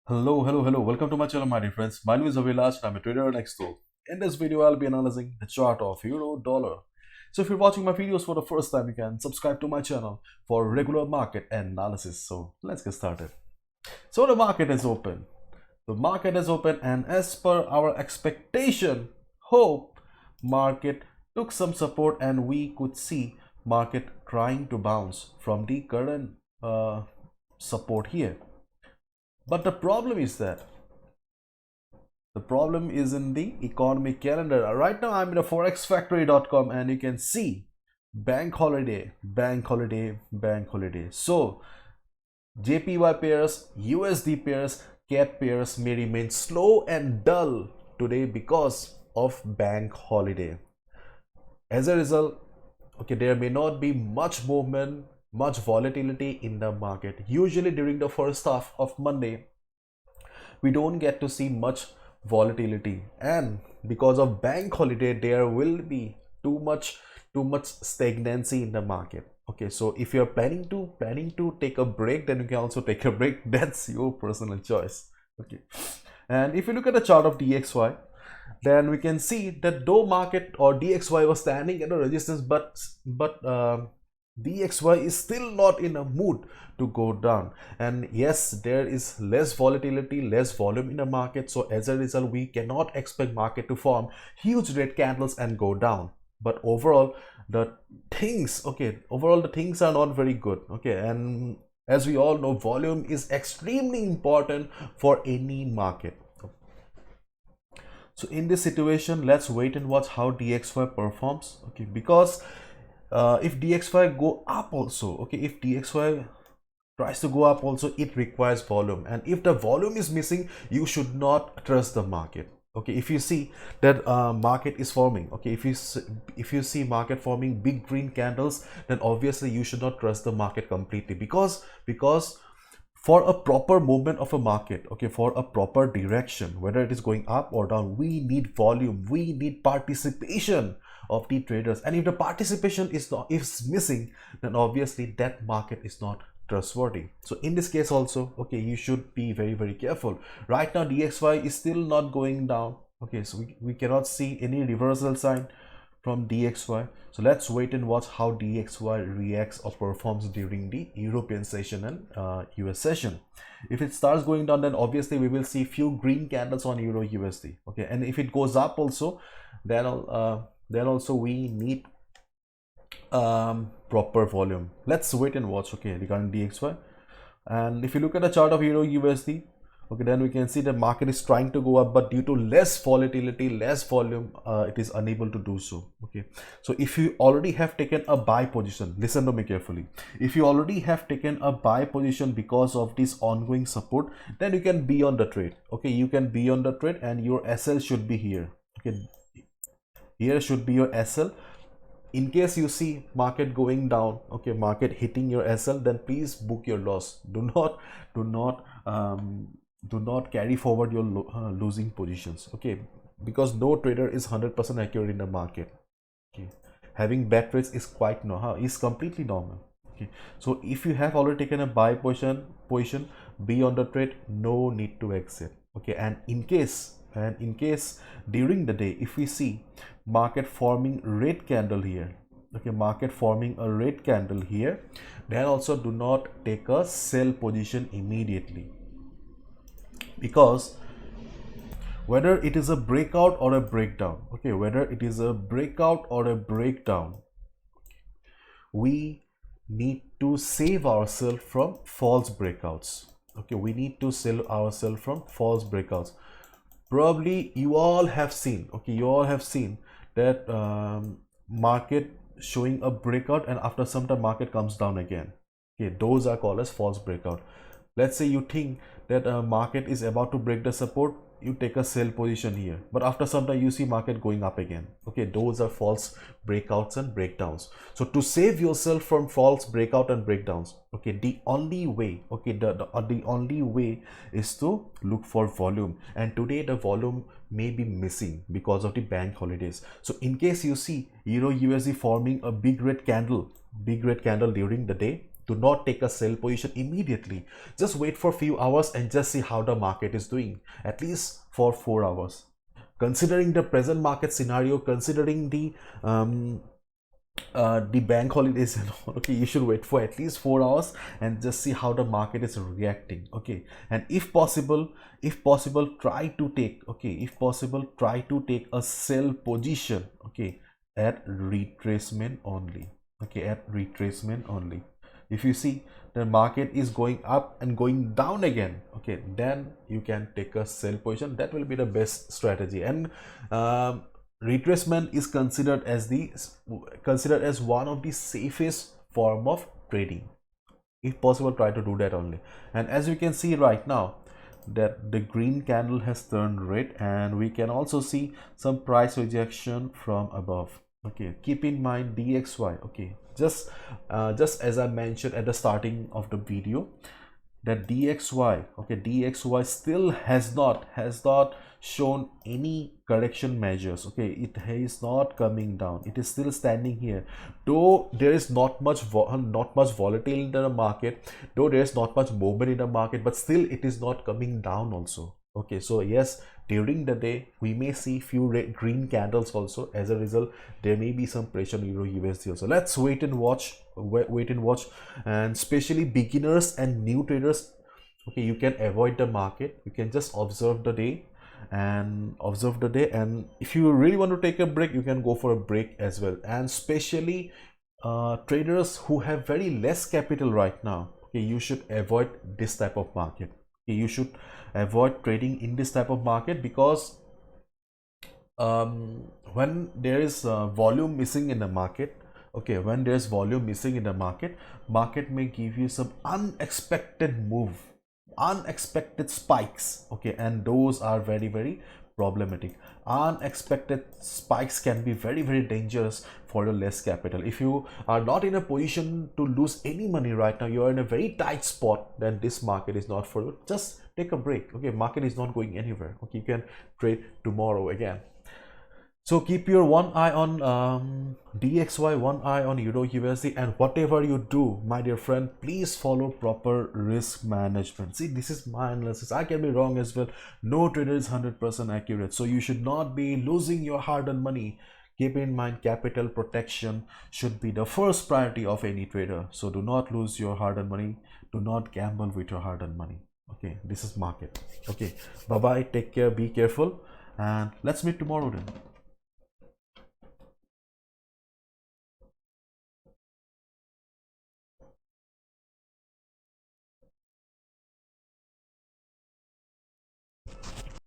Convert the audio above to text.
Hello. Welcome to my channel, my dear friends. My name is Avilash and I'm a trader and expert. In this video, I'll be analyzing the chart of euro dollar. So if you're watching my videos for the first time, you can subscribe to my channel for regular market analysis. So let's get started. So the market is open. The market is open, and as per our expectation, hope, market took some support and we could see market trying to bounce from the current support here. But the problem is in the economic calendar. Right now I'm in a forexfactory.com and you can see bank holiday. So JPY pairs, USD pairs, CAD pairs may remain slow and dull today because of bank holiday. As a result, there may not be much movement, much volatility in the market. Usually during the first half of Monday, we don't get to see much volatility, and because of bank holiday there will be too much stagnancy in the market. Okay, so if you're planning to take a break, then you can also take a break. That's your personal choice. Okay, and if you look at the chart of DXY, then we can see that though market or DXY was standing at a resistance, but DXY is still not in a mood to go down. And yes, there is less volatility, less volume in the market. So as a result, we cannot expect market to form huge red candles and go down. But overall, the things are not very good. Okay, and as we all know, volume is extremely important for any market. So in this situation, let's wait and watch how DXY performs. Okay, because if DXY go up also, if DXY tries to go up also, it requires volume, and if the volume is missing, you should not trust the market. Okay, if you see that market is forming, if you see market forming big green candles, then obviously you should not trust the market completely, because for a proper movement of a market, for a proper direction, whether it is going up or down, we need volume, we need participation of the traders. And if the participation is missing, then obviously that market is not trustworthy. So in this case also, you should be very careful. Right now DXY is still not going down. So we cannot see any reversal sign from DXY. So let's wait and watch how DXY reacts or performs during the European session and US session. If it starts going down, then obviously we will see few green candles on Euro USD. And if it goes up also, then also we need proper volume. Let's wait and watch regarding DXY. And if you look at the chart of Euro USD, then we can see the market is trying to go up, but due to less volatility, less volume, it is unable to do so. So if you already have taken a buy position, listen to me carefully. If you already have taken a buy position because of this ongoing support, then you can be on the trade. You can be on the trade, and your SL should be here. Here should be your SL. In case you see market going down, market hitting your SL, then please book your loss. Do not carry forward your losing positions. Because no trader is 100% accurate in the market. Having bad trades is completely normal. So if you have already taken a buy position, be on the trade, no need to exit. And in case during the day, if we see market forming red candle here, market forming a red candle here, then also do not take a sell position immediately, because whether it is a breakout or a breakdown, we need to save ourselves from false breakouts. We need to save ourselves from false breakouts. Probably you all have seen that market showing a breakout, and after some time market comes down again. Those are called as false breakout. Let's say you think that market is about to break the support, you take a sell position here, but after some time you see market going up again. Those are false breakouts and breakdowns. So to save yourself from false breakout and breakdowns, the only way the only way is to look for volume. And today the volume may be missing because of the bank holidays. So in case you see Euro USD forming a big red candle during the day, Do not take a sell position immediately. Just wait for a few hours and just see how the market is doing, at least for 4 hours. Considering the present market scenario, considering the bank holidays and all, okay, you should wait for at least 4 hours and just see how the market is reacting. Okay, and if possible, try to take, okay, if possible, try to take a sell position, okay, at retracement only. Okay, at retracement only. If you see the market is going up and going down again, okay, then you can take a sell position. That will be the best strategy. And retracement is considered as one of the safest form of trading. If possible, try to do that only. And as you can see right now, that the green candle has turned red, and we can also see some price rejection from above. Okay, keep in mind DXY. Okay, just as I mentioned at the starting of the video, that DXY, okay, DXY still has not shown any correction measures. Okay, it is not coming down, it is still standing here, though there is not much volatility in the market, though there is not much movement in the market, but still it is not coming down also. Okay, so yes, during the day we may see few green candles also. As a result, there may be some pressure on Euro USD also. Let's wait and watch, and especially beginners and new traders, okay, you can avoid the market. You can just observe the day, and if you really want to take a break, you can go for a break as well. And especially traders who have very less capital right now, okay, you should avoid this type of market. Okay, you should avoid trading in this type of market, because when there is volume missing in the market, okay, when there's volume missing in the market may give you some unexpected move, unexpected spikes. Okay, and those are very, very problematic. Unexpected spikes can be very, very dangerous for the less capital. If you are not in a position to lose any money right now, you are in a very tight spot, then this market is not for you. Just take a break. Okay, market is not going anywhere. Okay, you can trade tomorrow again. So keep your one eye on DXY, one eye on Euro USD, and whatever you do, my dear friend, please follow proper risk management. See, this is my analysis. I can be wrong as well. No trader is 100% accurate. So you should not be losing your hard-earned money. Keep in mind, capital protection should be the first priority of any trader. So do not lose your hard-earned money. Do not gamble with your hard-earned money. Okay, this is market. Okay, bye-bye. Take care. Be careful. And let's meet tomorrow then.